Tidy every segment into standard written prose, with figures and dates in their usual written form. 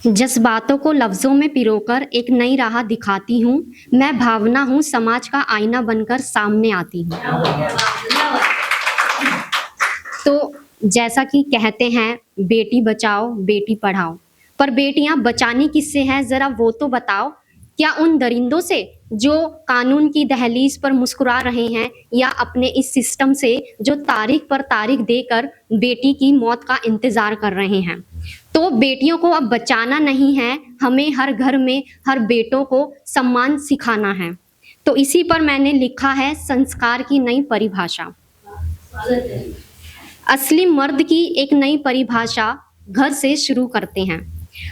जज्बातों को लफ्ज़ों में पिरोकर एक नई राह दिखाती हूँ। मैं भावना हूँ, समाज का आईना बनकर सामने आती हूँ। तो जैसा कि कहते हैं, बेटी बचाओ, बेटी पढ़ाओ, पर बेटियाँ बचानी किससे हैं, ज़रा वो तो बताओ। क्या उन दरिंदों से जो कानून की दहलीज पर मुस्कुरा रहे हैं, या अपने इस सिस्टम से जो तारीख पर तारीख देकर बेटी की मौत का इंतज़ार कर रहे हैं? तो बेटियों को अब बचाना नहीं है, हमें हर घर में हर बेटों को सम्मान सिखाना है। तो इसी पर मैंने लिखा है संस्कार की नई परिभाषा। असली मर्द की एक नई परिभाषा घर से शुरू करते हैं।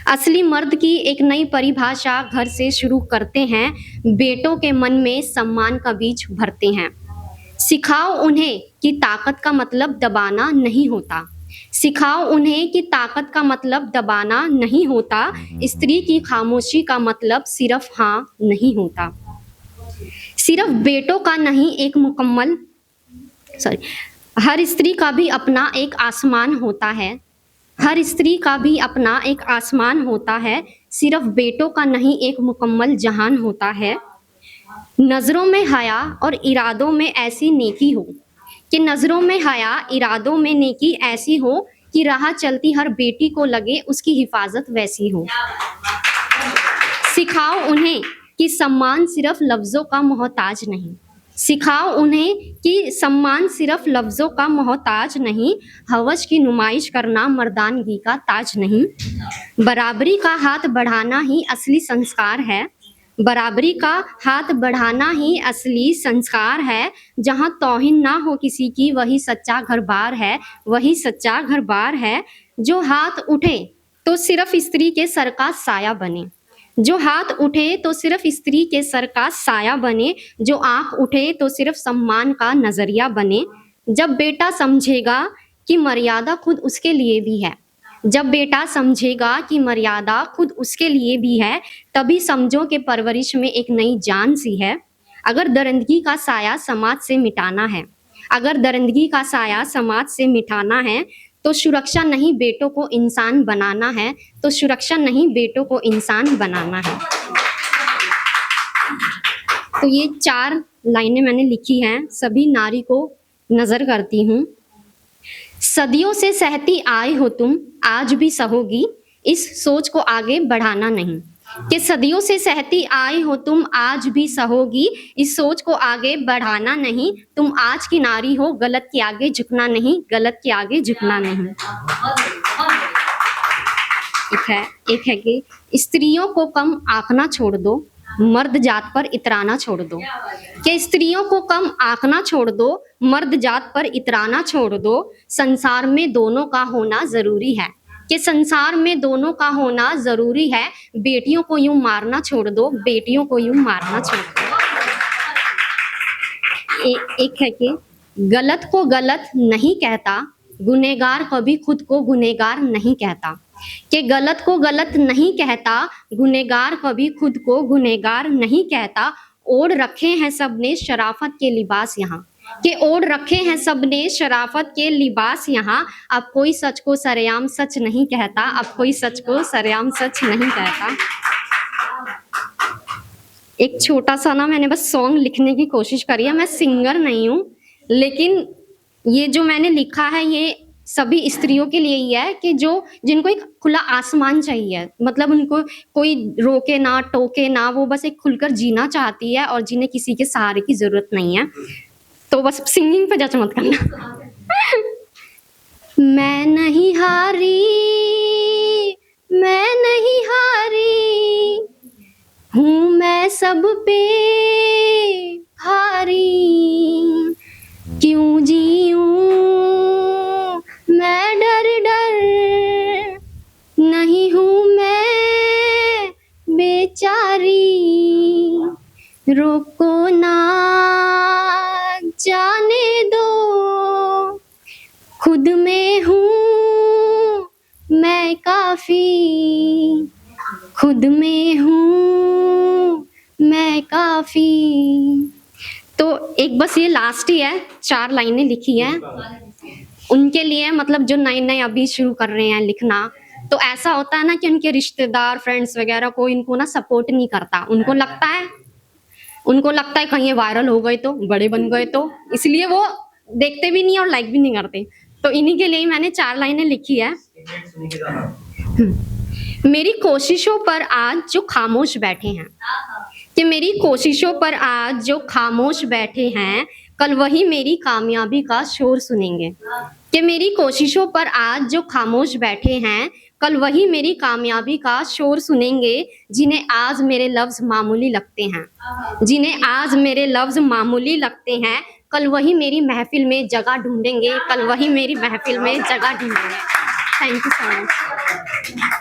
असली मर्द की एक नई परिभाषा घर से शुरू करते हैं। बेटों के मन में सम्मान का बीज भरते हैं। सिखाओ उन्हें कि ताकत का मतलब दबाना नहीं होता। सिखाओ उन्हें कि ताकत का मतलब दबाना नहीं होता। स्त्री की खामोशी का मतलब सिर्फ हाँ नहीं होता। सिर्फ बेटों का नहीं, एक मुकम्मल हर स्त्री का भी अपना एक आसमान होता है। हर स्त्री का भी अपना एक आसमान होता है। सिर्फ बेटों का नहीं, एक मुकम्मल जहान होता है। नज़रों में हया और इरादों में ऐसी नेकी हो कि नज़रों में हया, इरादों में नेकी ऐसी हो कि राह चलती हर बेटी को लगे उसकी हिफाजत वैसी हो। सिखाओ उन्हें कि सम्मान सिर्फ लफ्ज़ों का मोहताज नहीं। सिखाओ उन्हें कि सम्मान सिर्फ लफ्ज़ों का मोहताज नहीं। हवस की नुमाइश करना मर्दानगी का ताज नहीं। बराबरी का हाथ बढ़ाना ही असली संस्कार है। बराबरी का हाथ बढ़ाना ही असली संस्कार है। जहाँ तौहीन ना हो किसी की, वही सच्चा घर बार है। वही सच्चा घर बार है। जो हाथ उठे तो सिर्फ स्त्री के सर का साया बने। जो हाथ उठे तो सिर्फ स्त्री के सर का साया बने। जो आंख उठे तो सिर्फ सम्मान का नजरिया बने। जब बेटा समझेगा कि मर्यादा खुद उसके लिए भी है, जब बेटा समझेगा कि मर्यादा खुद उसके लिए भी है, तभी समझो कि परवरिश में एक नई जान सी है। अगर दरिंदगी का साया समाज से मिटाना है, अगर दरिंदगी का साया समाज से मिटाना है, तो सुरक्षा नहीं बेटों को इंसान बनाना है। तो सुरक्षा नहीं बेटों को इंसान बनाना है। तो ये 4 लाइनें मैंने लिखी हैं, सभी नारी को नज़र करती हूँ। सदियों से सहती आए हो तुम, आज भी सहोगी, इस सोच को आगे बढ़ाना नहीं। कि सदियों से सहती आई हो तुम, आज भी सहोगी, इस सोच को आगे बढ़ाना नहीं। तुम आज की नारी हो, गलत के आगे झुकना नहीं, गलत के आगे झुकना नहीं। एक है कि स्त्रियों को कम आंकना छोड़ दो, मर्द जात पर इतराना छोड़ दो। कि स्त्रियों को कम आंकना छोड़ दो, मर्द जात पर इतराना छोड़ दो। संसार में दोनों का होना जरूरी है। कि संसार में दोनों का होना जरूरी है। बेटियों को यूं मारना छोड़ दो, बेटियों को यूं मारना छोड़ दो। एक है कि गलत को गलत नहीं कहता, गुनहगार कभी खुद को गुनहगार नहीं कहता। कि गलत को गलत नहीं कहता, गुनहगार कभी खुद को गुनहगार नहीं कहता। ओढ़ रखे हैं सबने शराफत के लिबास यहाँ। कि ओढ़ रखे हैं सबने शराफत के लिबास यहाँ। अब कोई सच को सरेआम सच नहीं कहता, अब कोई सच को सरेआम सच नहीं कहता। एक छोटा सा ना मैंने बस सॉन्ग लिखने की कोशिश करी है। मैं सिंगर नहीं हूँ, लेकिन ये जो मैंने लिखा है ये सभी स्त्रियों के लिए ही है कि जो जिनको एक खुला आसमान चाहिए, मतलब उनको कोई रोके ना टोके ना, वो बस एक खुलकर जीना चाहती है और जिन्हें किसी के सहारे की जरूरत नहीं है। तो बस सिंगिंग पे जज मत करना। मैं नहीं हारी, मैं नहीं हारी हूँ, मैं सब पे हारी। क्यों जीऊं मैं डर डर, नहीं हूँ मैं बेचारी। रोको ना जाने दो, खुद में हूँ मैं काफी, खुद में हूँ मैं काफी। तो एक बस ये लास्ट ही है, 4 लाइनें लिखी हैं उनके लिए, मतलब जो नए नए अभी शुरू कर रहे हैं लिखना, तो ऐसा होता है ना कि उनके रिश्तेदार, फ्रेंड्स वगैरह कोई इनको ना सपोर्ट नहीं करता। उनको लगता है कहीं ये वायरल हो गए तो, बड़े बन गए तो, इसलिए वो देखते भी नहीं और लाइक भी नहीं करते। तो इन्हीं के लिए ही मैंने 4 लाइनें लिखी है। मेरी कोशिशों पर आज जो खामोश बैठे हैं, कि मेरी कोशिशों पर आज जो खामोश बैठे हैं, कल वही मेरी कामयाबी का शोर सुनेंगे। कि मेरी कोशिशों पर आज जो खामोश बैठे हैं, कल वही मेरी कामयाबी का शोर सुनेंगे, जिन्हें आज मेरे लफ्ज मामूली लगते हैं। जिन्हें आज मेरे लफ्ज मामूली लगते हैं, कल वही मेरी महफिल में जगह ढूंढेंगे। कल वही मेरी महफिल में जगह ढूंढेंगे। Thank you so much.